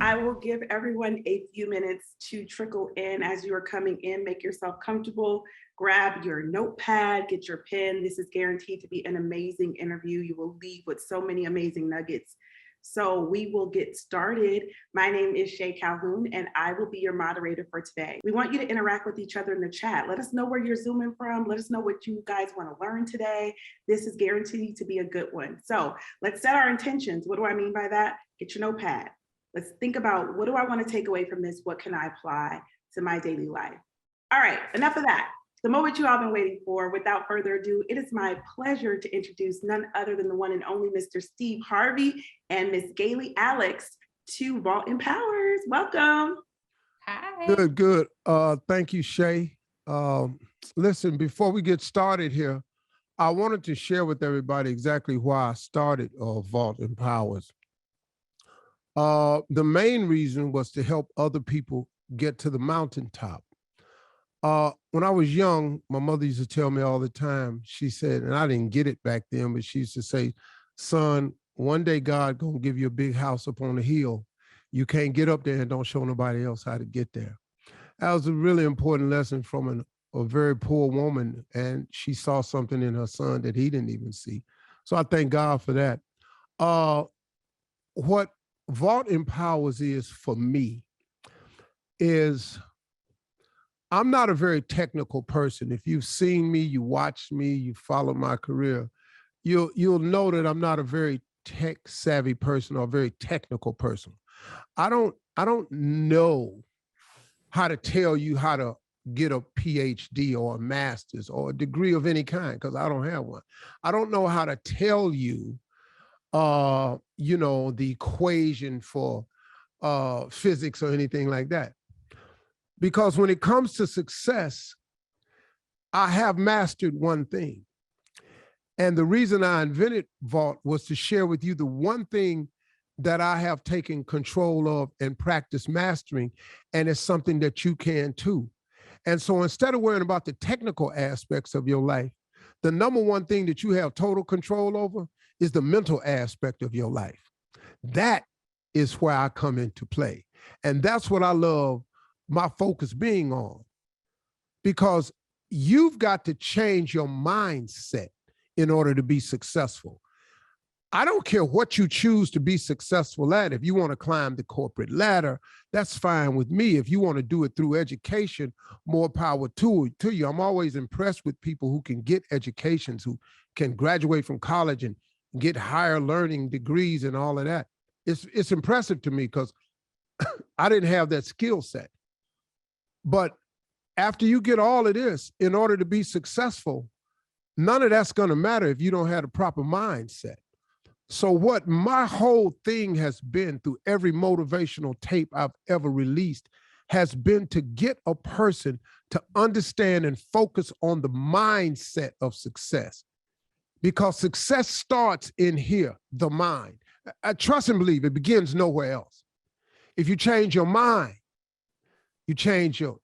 I will give everyone a few minutes to trickle in. As you are coming in, make yourself comfortable, grab your notepad, get your pen. This is guaranteed to be an amazing interview. You will leave with so many amazing nuggets. So we will get started. My name is Shay Calhoun, and I will be your moderator for today. We want you to interact with each other in the chat. Let us know where you're zooming from. Let us know what you guys want to learn today. This is guaranteed to be a good one. So let's set our intentions. What do I mean by that? Get your notepad. Let's think about, what do I want to take away from this? What can I apply to my daily life? All right, enough of that. The moment you all been waiting for. Without further ado, it is my pleasure to introduce none other than the one and only Mr. Steve Harvey and Miss Galey Alix to Vault Empowers. Welcome. Hi. Good. Thank you, Shay. Listen, before we get started here, I wanted to share with everybody exactly why I started Vault Empowers. The main reason was to help other people get to the mountaintop. When I was young, my mother used to tell me all the time, she said, and I didn't get it back then, but she used to say, son, one day God gonna give you a big house up on the hill. You can't get up there and don't show nobody else how to get there. That was a really important lesson from a very poor woman, and she saw something in her son that he didn't even see. So I thank God for that. What Vault Empowers is for me is, I'm not a very technical person. If you've seen me, you watched me, you followed my career, you'll know that I'm not a very tech savvy person or a very technical person. I don't know how to tell you how to get a PhD or a master's or a degree of any kind, because I don't have one. I don't know how to tell you, the equation for physics or anything like that. Because when it comes to success, I have mastered one thing. And the reason I invented Vault was to share with you the one thing that I have taken control of and practice mastering, and it's something that you can too. And so instead of worrying about the technical aspects of your life, the number one thing that you have total control over is the mental aspect of your life. That is where I come into play. And that's what I love my focus being on, because you've got to change your mindset in order to be successful. I don't care what you choose to be successful at. If you want to climb the corporate ladder, that's fine with me. If you want to do it through education, more power to you. I'm always impressed with people who can get educations, who can graduate from college and get higher learning degrees and all of that. It's impressive to me because I didn't have that skill set. But after you get all of this, in order to be successful, none of that's going to matter if you don't have the proper mindset. So what my whole thing has been through every motivational tape I've ever released has been to get a person to understand and focus on the mindset of success. Because success starts in here, the mind. I trust and believe it begins nowhere else. If you change your mind, you change your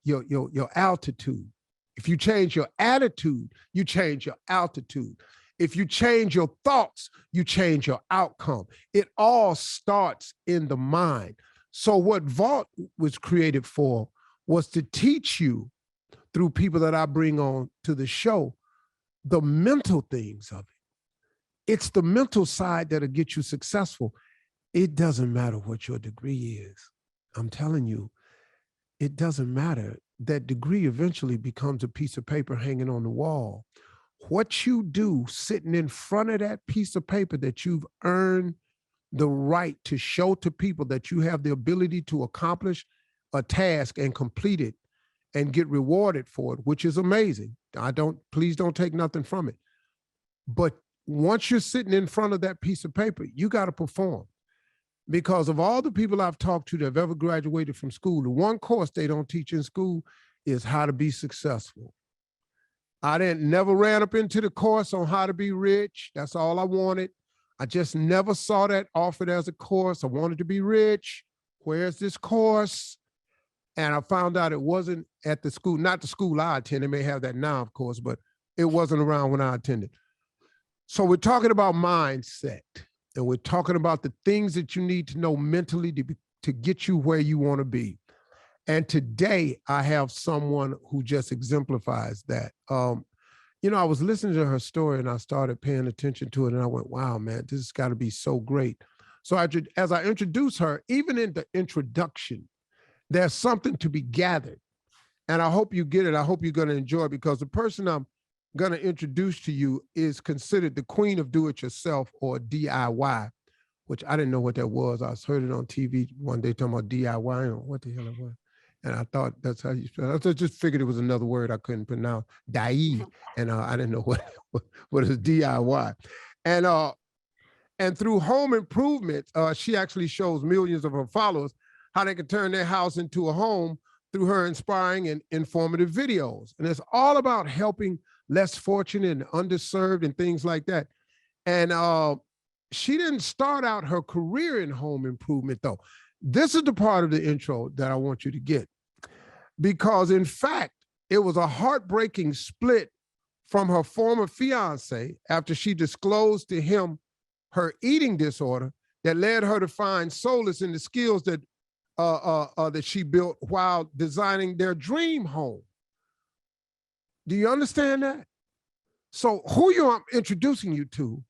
altitude. If you change your attitude, you change your altitude. If you change your thoughts, you change your outcome. It all starts in the mind. So what Vault was created for was to teach you, through people that I bring on to the show, the mental things of it. It's the mental side that'll get you successful. It doesn't matter what your degree is. I'm telling you, it doesn't matter. That degree eventually becomes a piece of paper hanging on the wall. What you do sitting in front of that piece of paper that you've earned the right to show to people that you have the ability to accomplish a task and complete it and get rewarded for it, which is amazing. Please don't take nothing from it. But once you're sitting in front of that piece of paper, you got to perform. Because of all the people I've talked to that have ever graduated from school, the one course they don't teach in school is how to be successful. I never ran up into the course on how to be rich. That's all I wanted. I just never saw that offered as a course. I wanted to be rich. Where's this course? And I found out it wasn't at the school, not the school I attend. They may have that now, of course, but it wasn't around when I attended. So we're talking about mindset, and we're talking about the things that you need to know mentally to get you where you want to be. And today I have someone who just exemplifies that. I was listening to her story and I started paying attention to it and I went, wow, man, this has got to be so great. So as I introduce her, even in the introduction, there's something to be gathered. And I hope you get it. I hope you're going to enjoy it, because the person I'm going to introduce to you is considered the queen of do-it-yourself, or DIY, which I didn't know what that was. I heard it on TV one day talking about DIY, and what the hell it was. And I thought that's how you spell it. I just figured it was another word I couldn't pronounce, DIY, and I didn't know what is DIY. And through home improvement, she actually shows millions of her followers how they can turn their house into a home through her inspiring and informative videos. And it's all about helping less fortunate and underserved and things like that. And she didn't start out her career in home improvement, though. This is the part of the intro that I want you to get, because in fact, it was a heartbreaking split from her former fiance after she disclosed to him her eating disorder that led her to find solace in the skills that she built while designing their dream home. Do you understand that? So who I'm introducing you to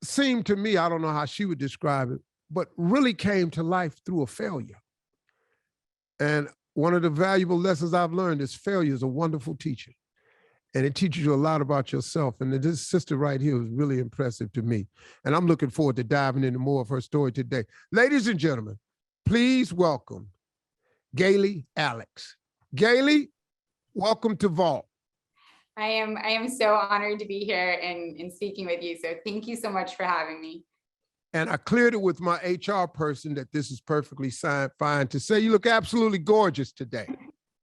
seemed to me, I don't know how she would describe it, but really came to life through a failure. And one of the valuable lessons I've learned is failure is a wonderful teacher. And it teaches you a lot about yourself. And this sister right here was really impressive to me. And I'm looking forward to diving into more of her story today. Ladies and gentlemen, please welcome Galey Alix. Galey, welcome to Vault. I am so honored to be here and speaking with you. So thank you so much for having me. And I cleared it with my HR person that this is perfectly fine to say you look absolutely gorgeous today.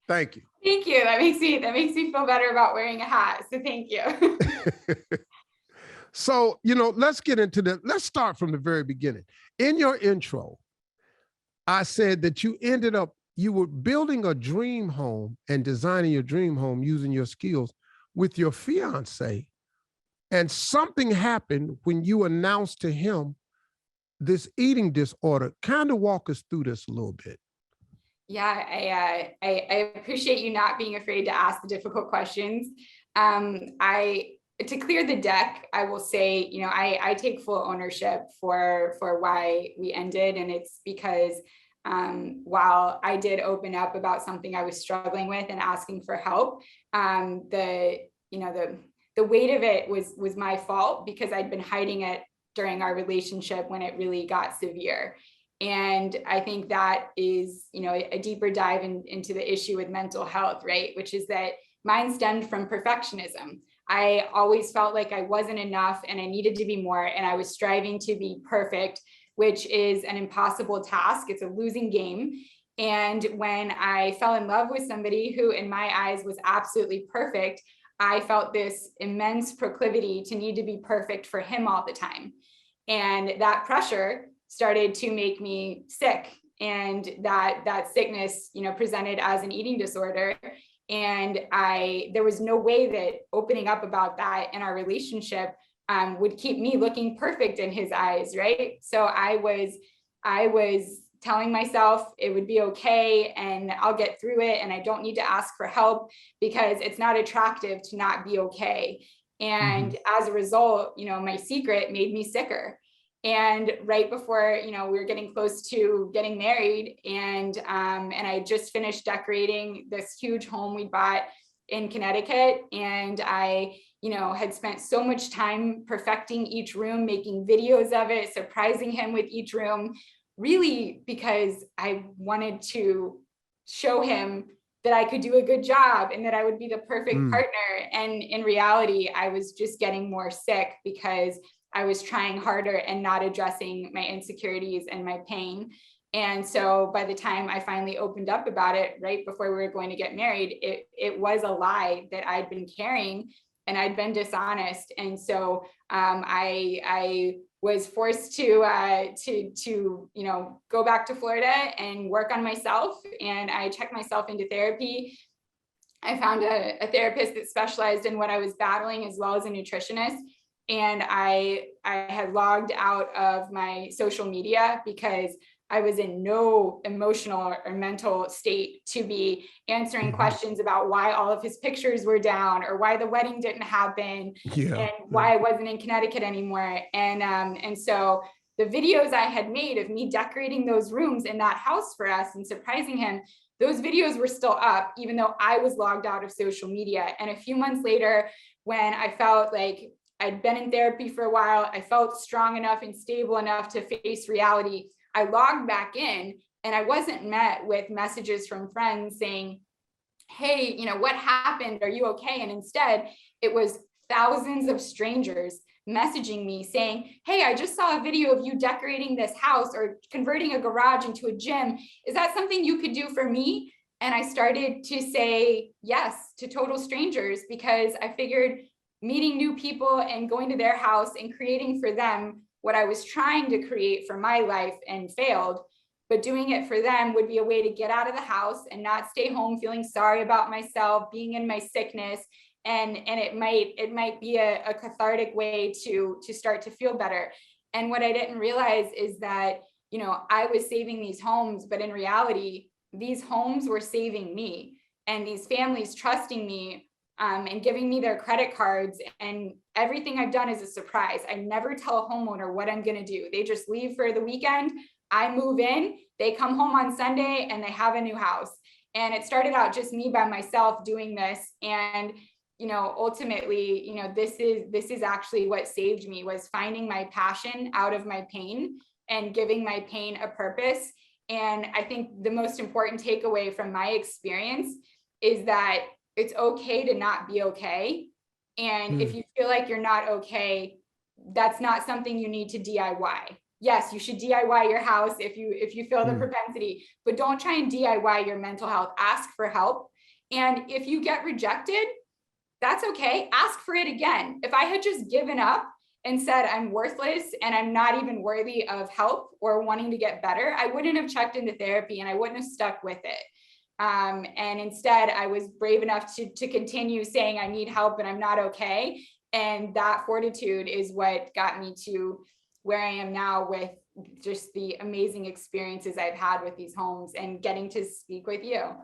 Thank you. Thank you. That makes me feel better about wearing a hat. So thank you. So, let's get into let's start from the very beginning. In your intro, I said that you were building a dream home and designing your dream home using your skills with your fiance. And something happened when you announced to him this eating disorder. Kind of walk us through this a little bit. Yeah, I appreciate you not being afraid to ask the difficult questions. To clear the deck, I will say, I take full ownership for why we ended, and it's because while I did open up about something I was struggling with and asking for help, the weight of it was my fault, because I'd been hiding it during our relationship when it really got severe. And I think that is, a deeper dive into the issue with mental health, right? Which is that mine stemmed from perfectionism. I always felt like I wasn't enough and I needed to be more, and I was striving to be perfect, which is an impossible task. It's a losing game. And when I fell in love with somebody who, in my eyes, was absolutely perfect, I felt this immense proclivity to need to be perfect for him all the time. And that pressure started to make me sick, and that sickness, presented as an eating disorder. And there was no way that opening up about that in our relationship would keep me looking perfect in his eyes, right? So I was telling myself it would be okay and I'll get through it and I don't need to ask for help because it's not attractive to not be okay. And as a result, my secret made me sicker. And right before, we were getting close to getting married, and I just finished decorating this huge home we bought in Connecticut. And I, had spent so much time perfecting each room, making videos of it, surprising him with each room, really because I wanted to show him that I could do a good job and that I would be the perfect partner. And in reality, I was just getting more sick because I was trying harder and not addressing my insecurities and my pain. And so by the time I finally opened up about it, right before we were going to get married, it was a lie that I'd been carrying and I'd been dishonest. And so I was forced to go back to Florida and work on myself. And I checked myself into therapy. I found a therapist that specialized in what I was battling, as well as a nutritionist. And I had logged out of my social media because I was in no emotional or mental state to be answering questions about why all of his pictures were down, or why the wedding didn't happen, and why I wasn't in Connecticut anymore. And so the videos I had made of me decorating those rooms in that house for us and surprising him, those videos were still up, even though I was logged out of social media. And a few months later, when I felt like I'd been in therapy for a while, I felt strong enough and stable enough to face reality, I logged back in, and I wasn't met with messages from friends saying, hey, you know, what happened? Are you okay? And instead, it was thousands of strangers messaging me saying, hey, I just saw a video of you decorating this house or converting a garage into a gym. Is that something you could do for me? And I started to say yes to total strangers, because I figured meeting new people and going to their house and creating for them what I was trying to create for my life and failed, but doing it for them would be a way to get out of the house and not stay home feeling sorry about myself, being in my sickness. And it might be a cathartic way to start to feel better. And what I didn't realize is that, you know, I was saving these homes, but in reality, these homes were saving me, and these families trusting me and giving me their credit cards, and everything I've done is a surprise. I never tell a homeowner what I'm going to do. They just leave for the weekend. I move in, they come home on Sunday, and they have a new house. And it started out just me by myself doing this. And, you know, ultimately, you know, this is actually what saved me, was finding my passion out of my pain and giving my pain a purpose. And I think the most important takeaway from my experience is that it's okay to not be okay. And if you feel like you're not okay, that's not something you need to DIY. Yes, you should DIY your house if you feel the propensity, but don't try and DIY your mental health. Ask for help. And if you get rejected, that's okay. Ask for it again. If I had just given up and said I'm worthless and I'm not even worthy of help or wanting to get better, I wouldn't have checked into therapy and I wouldn't have stuck with it. And instead, I was brave enough to continue saying I need help and I'm not okay. And that fortitude is what got me to where I am now, with just the amazing experiences I've had with these homes and getting to speak with you.